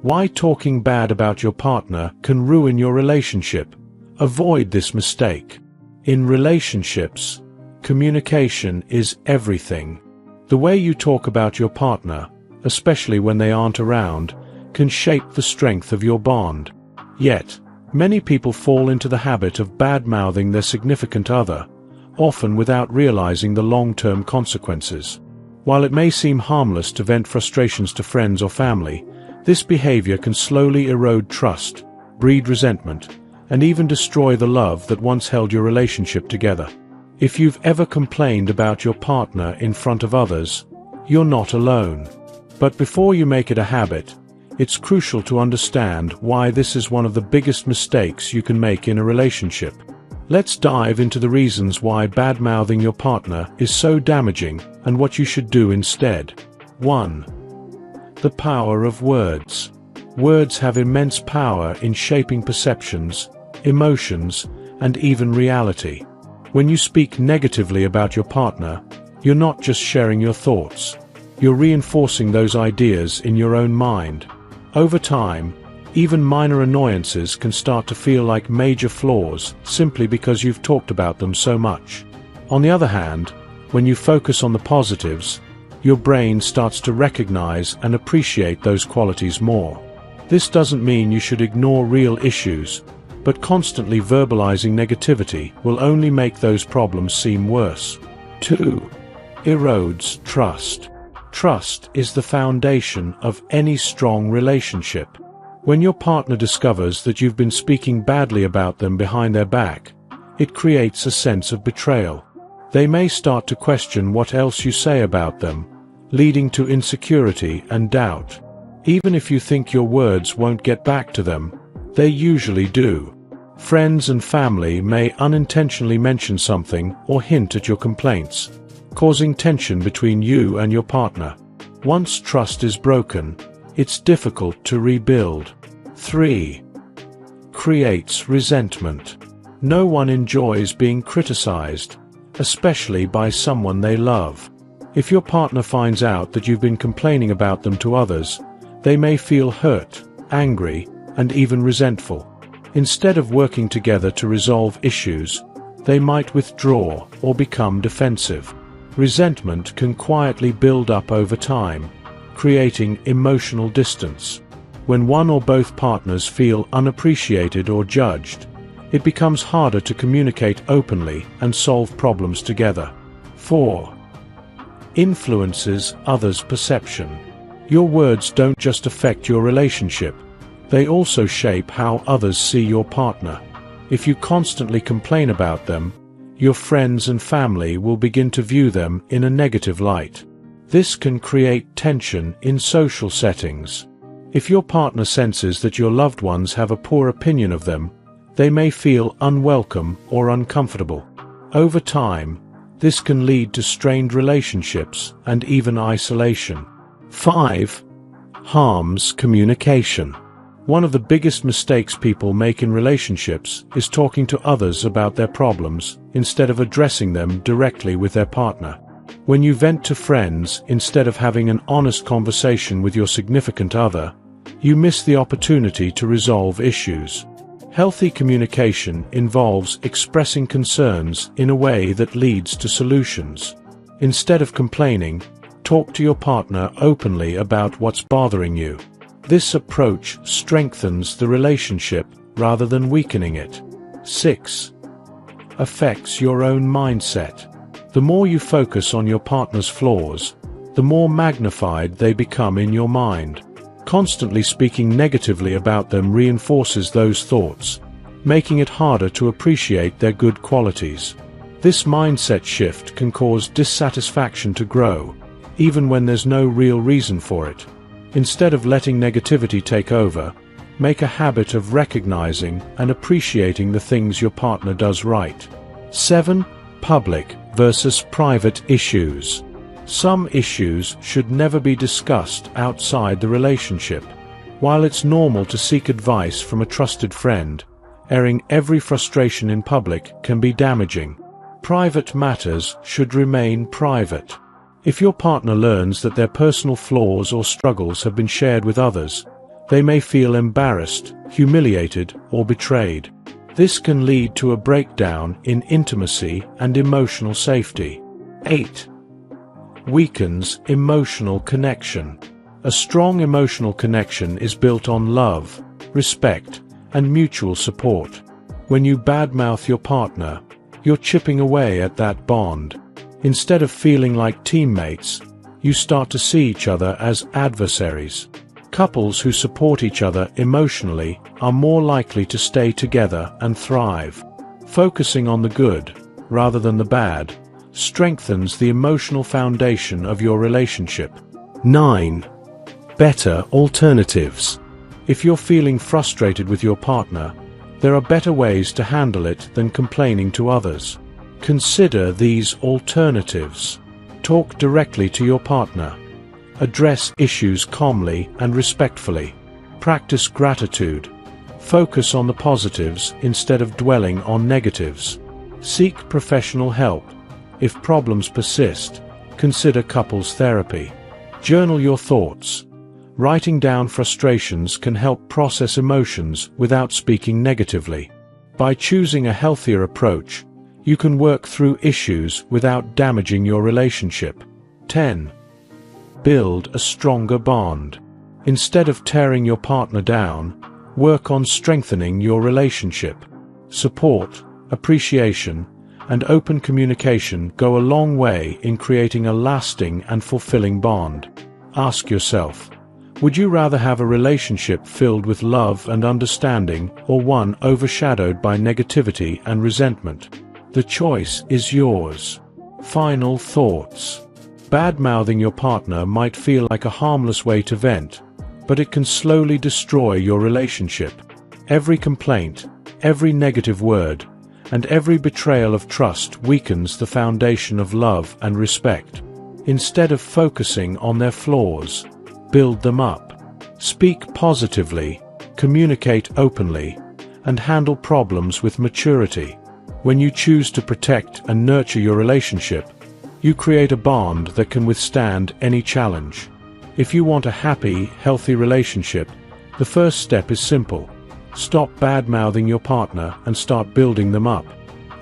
Why talking bad about your partner can ruin your relationship. Avoid this mistake. In relationships, communication is everything. The way you talk about your partner, especially when they aren't around, can shape the strength of your bond. Yet, many people fall into the habit of bad-mouthing their significant other, often without realizing the long-term consequences. While it may seem harmless to vent frustrations to friends or family, this behavior can slowly erode trust, breed resentment, and even destroy the love that once held your relationship together. If you've ever complained about your partner in front of others, you're not alone. But before you make it a habit, it's crucial to understand why this is one of the biggest mistakes you can make in a relationship. Let's dive into the reasons why bad-mouthing your partner is so damaging and what you should do instead. 1. The power of words. Words have immense power in shaping perceptions, emotions, and even reality. When you speak negatively about your partner, you're not just sharing your thoughts. You're reinforcing those ideas in your own mind. Over time, even minor annoyances can start to feel like major flaws simply because you've talked about them so much. On the other hand, when you focus on the positives, your brain starts to recognize and appreciate those qualities more. This doesn't mean you should ignore real issues, but constantly verbalizing negativity will only make those problems seem worse. 2. Erodes trust. Trust is the foundation of any strong relationship. When your partner discovers that you've been speaking badly about them behind their back, it creates a sense of betrayal. They may start to question what else you say about them, leading to insecurity and doubt. Even if you think your words won't get back to them, they usually do. Friends and family may unintentionally mention something or hint at your complaints, causing tension between you and your partner. Once trust is broken, it's difficult to rebuild. 3. Creates resentment. No one enjoys being criticized, especially by someone they love. If your partner finds out that you've been complaining about them to others, they may feel hurt, angry, and even resentful. Instead of working together to resolve issues, they might withdraw or become defensive. Resentment can quietly build up over time, creating emotional distance. When one or both partners feel unappreciated or judged, it becomes harder to communicate openly and solve problems together. 4. Influences others' perception. Your words don't just affect your relationship, they also shape how others see your partner. If you constantly complain about them, your friends and family will begin to view them in a negative light. This can create tension in social settings. If your partner senses that your loved ones have a poor opinion of them, they may feel unwelcome or uncomfortable. Over time, this can lead to strained relationships and even isolation. 5. Harms communication. One of the biggest mistakes people make in relationships is talking to others about their problems instead of addressing them directly with their partner. When you vent to friends instead of having an honest conversation with your significant other, you miss the opportunity to resolve issues. Healthy communication involves expressing concerns in a way that leads to solutions. Instead of complaining, talk to your partner openly about what's bothering you. This approach strengthens the relationship rather than weakening it. 6. Affects your own mindset. The more you focus on your partner's flaws, the more magnified they become in your mind. Constantly speaking negatively about them reinforces those thoughts, making it harder to appreciate their good qualities. This mindset shift can cause dissatisfaction to grow, even when there's no real reason for it. Instead of letting negativity take over, make a habit of recognizing and appreciating the things your partner does right. 7. Public versus private issues. Some issues should never be discussed outside the relationship. While it's normal to seek advice from a trusted friend, airing every frustration in public can be damaging. Private matters should remain private. If your partner learns that their personal flaws or struggles have been shared with others, They may feel embarrassed, humiliated, or betrayed. This can lead to a breakdown in intimacy and emotional safety. 8. Weakens emotional connection. A strong emotional connection is built on love, respect, and mutual support. When you badmouth your partner, you're chipping away at that bond. Instead of feeling like teammates, you start to see each other as adversaries. Couples who support each other emotionally are more likely to stay together and thrive. Focusing on the good, rather than the bad, strengthens the emotional foundation of your relationship. 9. Better alternatives. If you're feeling frustrated with your partner, there are better ways to handle it than complaining to others. Consider these alternatives. Talk directly to your partner. Address issues calmly and respectfully. Practice gratitude. Focus on the positives instead of dwelling on negatives. Seek professional help. If problems persist, consider couples therapy. Journal your thoughts. Writing down frustrations can help process emotions without speaking negatively. By choosing a healthier approach, you can work through issues without damaging your relationship. 10. Build a stronger bond. Instead of tearing your partner down, work on strengthening your relationship. Support, appreciation, and open communication go a long way in creating a lasting and fulfilling bond. Ask yourself, would you rather have a relationship filled with love and understanding, or one overshadowed by negativity and resentment? The choice is yours. Final thoughts. Bad-mouthing your partner might feel like a harmless way to vent, but it can slowly destroy your relationship. Every complaint, every negative word, and every betrayal of trust weakens the foundation of love and respect. Instead of focusing on their flaws, build them up. Speak positively, communicate openly, and handle problems with maturity. When you choose to protect and nurture your relationship, you create a bond that can withstand any challenge. If you want a happy, healthy relationship, the first step is simple. Stop bad-mouthing your partner and start building them up.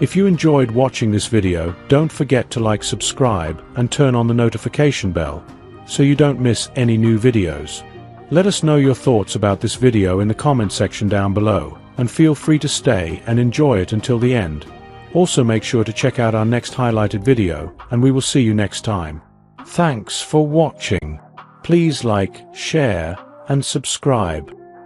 If you enjoyed watching this video, don't forget to like, subscribe, and turn on the notification bell, so you don't miss any new videos. Let us know your thoughts about this video in the comment section down below, and feel free to stay and enjoy it until the end. Also make sure to check out our next highlighted video, and we will see you next time. Thanks for watching. Please like, share, and subscribe.